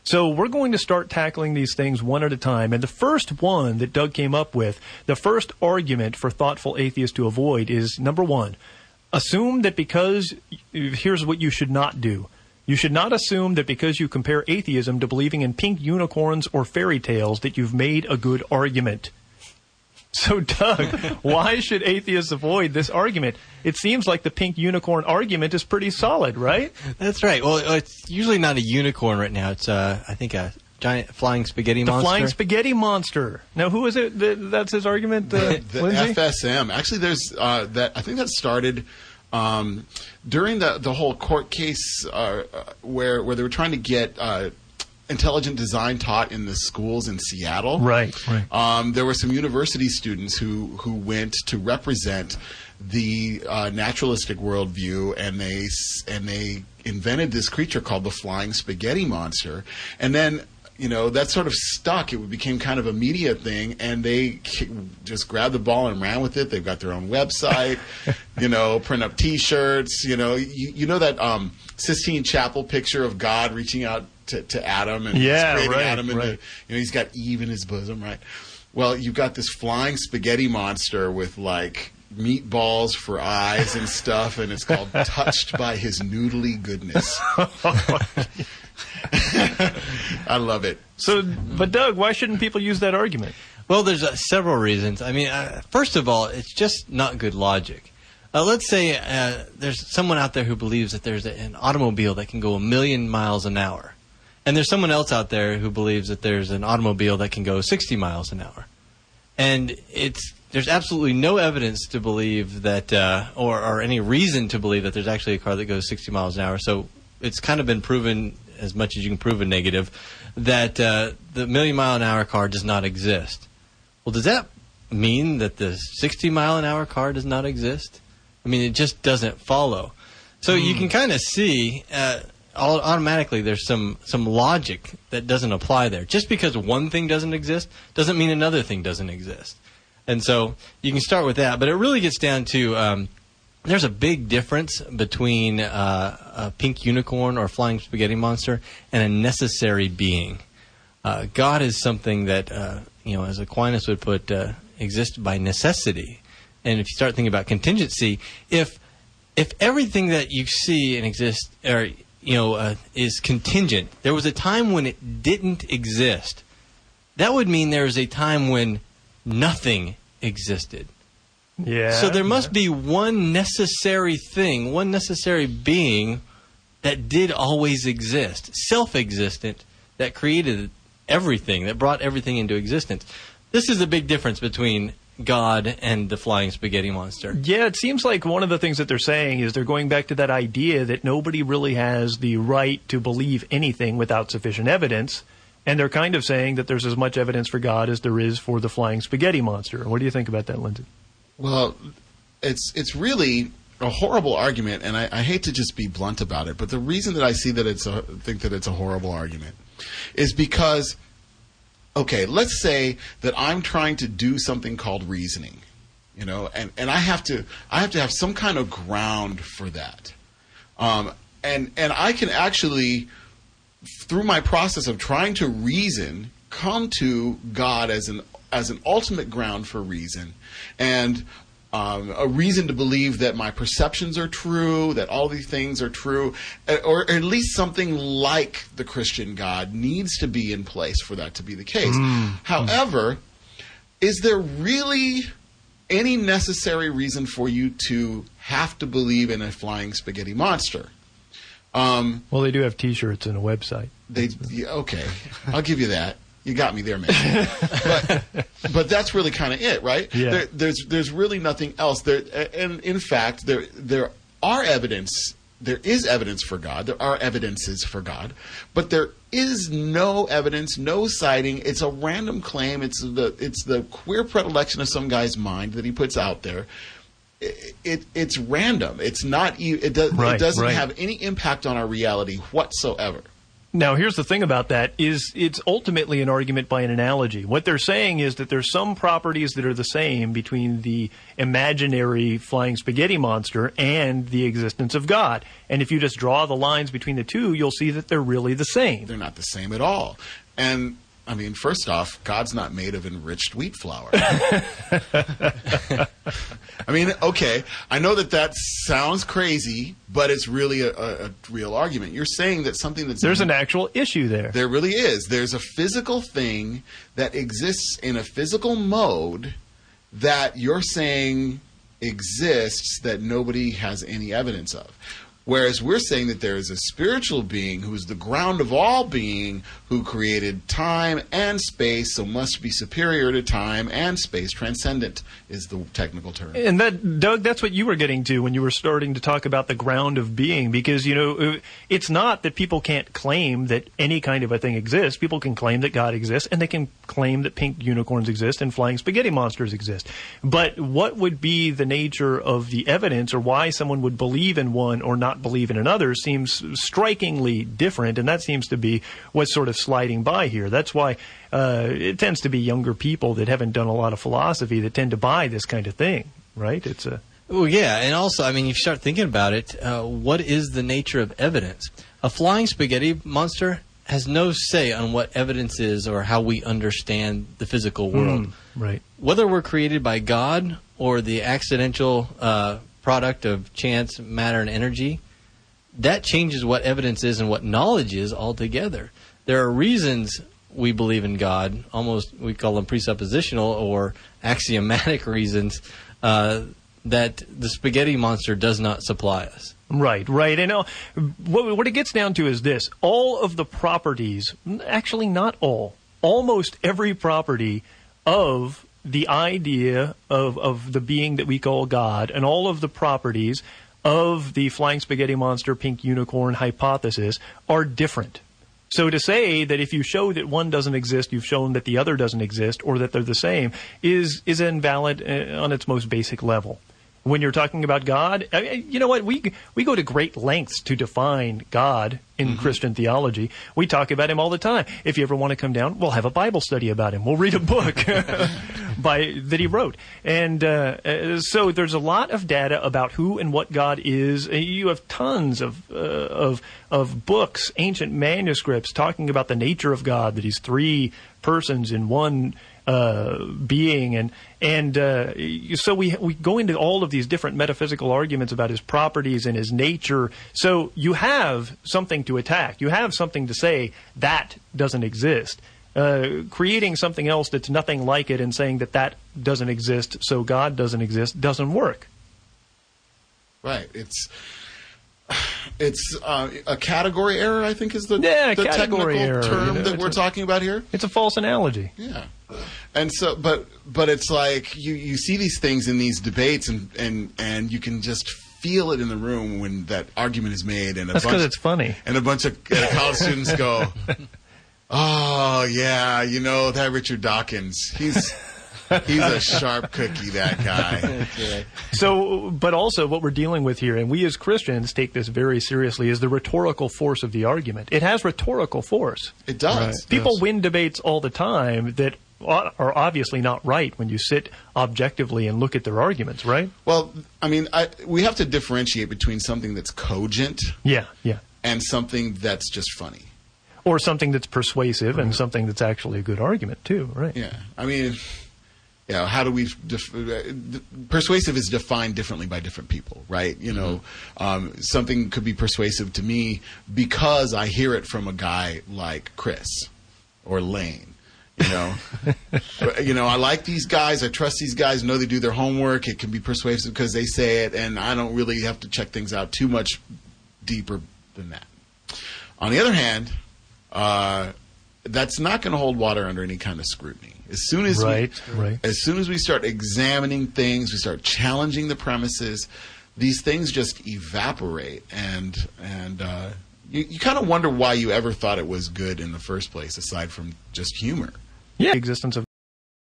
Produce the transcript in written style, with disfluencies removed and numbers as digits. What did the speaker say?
So we're going to start tackling these things one at a time. And the first one that Doug came up with, the first argument for thoughtful atheists to avoid is, number one, assume that because, here's what you should not do. You should not assume that because you compare atheism to believing in pink unicorns or fairy tales that you've made a good argument. So, Doug, why should atheists avoid this argument? It seems like the pink unicorn argument is pretty solid, right? That's right. Well, it's usually not a unicorn right now. It's, I think, a giant flying spaghetti monster. The flying spaghetti monster. Now, who is it that's his argument, the Lindsay? FSM. Actually, there's that. I think that started during the whole court case where they were trying to get intelligent design taught in the schools in Seattle. Right. There were some university students who went to represent the naturalistic worldview, and they invented this creature called the flying spaghetti monster. And then, that sort of stuck. It became kind of a media thing, and they just grabbed the ball and ran with it. They've got their own website, print up T-shirts. You know that Sistine Chapel picture of God reaching out to Adam and creating Adam, and he's got Eve in his bosom, right? Well, you've got this flying spaghetti monster with like meatballs for eyes and stuff, and it's called Touched by His Noodly Goodness. I love it. So, but Doug, why shouldn't people use that argument? Well, there's several reasons. I mean, first of all, it's just not good logic. Let's say there's someone out there who believes that there's an automobile that can go 1,000,000 miles an hour. And there's someone else out there who believes that there's an automobile that can go 60 miles an hour. And there's absolutely no evidence to believe that, or any reason to believe that there's actually a car that goes 60 miles an hour. So it's kind of been proven, as much as you can prove a negative, that the 1,000,000-mile-an-hour car does not exist. Well, does that mean that the 60-mile-an-hour car does not exist? I mean, it just doesn't follow. So you can kind of see automatically there's some logic that doesn't apply there. Just because one thing doesn't exist doesn't mean another thing doesn't exist. And so you can start with that. But it really gets down to there's a big difference between a pink unicorn or flying spaghetti monster and a necessary being. God is something that, as Aquinas would put, exists by necessity. And if you start thinking about contingency, if everything that you see and exist is contingent, there was a time when it didn't exist, that would mean there was a time when nothing existed. Yeah. So there must be one necessary thing, one necessary being that did always exist, self-existent, that created everything, that brought everything into existence. This is the big difference between God and the flying spaghetti monster. Yeah, it seems like one of the things that they're saying is they're going back to that idea that nobody really has the right to believe anything without sufficient evidence. And they're kind of saying that there's as much evidence for God as there is for the flying spaghetti monster. What do you think about that, Lindsay? Well, it's really a horrible argument, and I hate to just be blunt about it, but the reason that I see that think that it's a horrible argument is because, okay, let's say that I'm trying to do something called reasoning, and I have to have some kind of ground for that, and I can actually, through my process of trying to reason, come to God as an ultimate ground for reason, and a reason to believe that my perceptions are true, that all these things are true, or at least something like the Christian God needs to be in place for that to be the case. However, is there really any necessary reason for you to have to believe in a flying spaghetti monster? Well, they do have T-shirts and a website. Okay, I'll give you that. You got me there, man. But that's really kind of it, right? Yeah. There's really nothing else there. And in fact, there are evidence. There is evidence for God. There are evidences for God, but there is no evidence, no citing. It's a random claim. It's the queer predilection of some guy's mind that he puts out there. It's random. It's not. It doesn't have any impact on our reality whatsoever. Now, here's the thing about that is it's ultimately an argument by an analogy. What they're saying is that there's some properties that are the same between the imaginary flying spaghetti monster and the existence of God. And if you just draw the lines between the two, you'll see that they're really the same. They're not the same at all. And I mean, first off, God's not made of enriched wheat flour. I mean, okay, I know that sounds crazy, but it's really a real argument. You're saying that something that's... There's an actual issue there. There really is. There's a physical thing that exists in a physical mode that you're saying exists that nobody has any evidence of. Whereas we're saying that there is a spiritual being who is the ground of all being, who created time and space, so must be superior to time and space. Transcendent is the technical term. And that, Doug, that's what you were getting to when you were starting to talk about the ground of being, because, you know, it's not that people can't claim that any kind of a thing exists. People can claim that God exists, and they can claim that pink unicorns exist and flying spaghetti monsters exist. But what would be the nature of the evidence, or why someone would believe in one or not believe in another, seems strikingly different, and that seems to be what's sort of sliding by here. That's why it tends to be younger people that haven't done a lot of philosophy that tend to buy this kind of thing, right? It's a... Well, yeah, and also, I mean, if you start thinking about it, what is the nature of evidence? A flying spaghetti monster has no say on what evidence is or how we understand the physical world. Right. Whether we're created by God or the accidental product of chance, matter, and energy, that changes what evidence is and what knowledge is altogether. There are reasons we believe in God, almost we call them presuppositional or axiomatic reasons, that the spaghetti monster does not supply us. Right, right. And what it gets down to is this. All of the properties, actually not all, almost every property of the idea of the being that we call God, and all of the properties of the flying spaghetti monster, pink unicorn hypothesis are different. So to say that if you show that one doesn't exist, you've shown that the other doesn't exist, or that they're the same, is invalid on its most basic level. When you're talking about God, you know what? We go to great lengths to define God in Christian theology. We talk about him all the time. If you ever want to come down, we'll have a Bible study about him. We'll read a book that he wrote. And so there's a lot of data about who and what God is. You have tons of books, ancient manuscripts talking about the nature of God, that he's three persons in one being, and so we go into all of these different metaphysical arguments about his properties and his nature. So you have something to attack. You have something to say that doesn't exist. Creating something else that's nothing like it and saying that doesn't exist, so God doesn't exist, doesn't work. Right. It's a category error, I think, is the technical error, term that we're talking about here. It's a false analogy. Yeah. And so, but it's like you see these things in these debates, and you can just feel it in the room when that argument is made. And that's because it's funny. And a bunch of college students go, "Oh yeah, you know that Richard Dawkins, he's a sharp cookie, that guy." So, but also what we're dealing with here, and we as Christians take this very seriously, is the rhetorical force of the argument. It has rhetorical force. It does. Right. People win debates all the time that are obviously not right when you sit objectively and look at their arguments, right? Well, I mean, we have to differentiate between something that's cogent and something that's just funny. Or something that's persuasive and something that's actually a good argument, too, right? Yeah. I mean... Yeah, how do we persuasive is defined differently by different people, right? You know, something could be persuasive to me because I hear it from a guy like Chris or Lane. You know, I like these guys. I trust these guys. Know they do their homework. It can be persuasive because they say it, and I don't really have to check things out too much deeper than that. On the other hand, that's not going to hold water under any kind of scrutiny. As soon as as soon as we start examining things, we start challenging the premises, these things just evaporate, and you kind of wonder why you ever thought it was good in the first place, aside from just humor. Yeah, existence of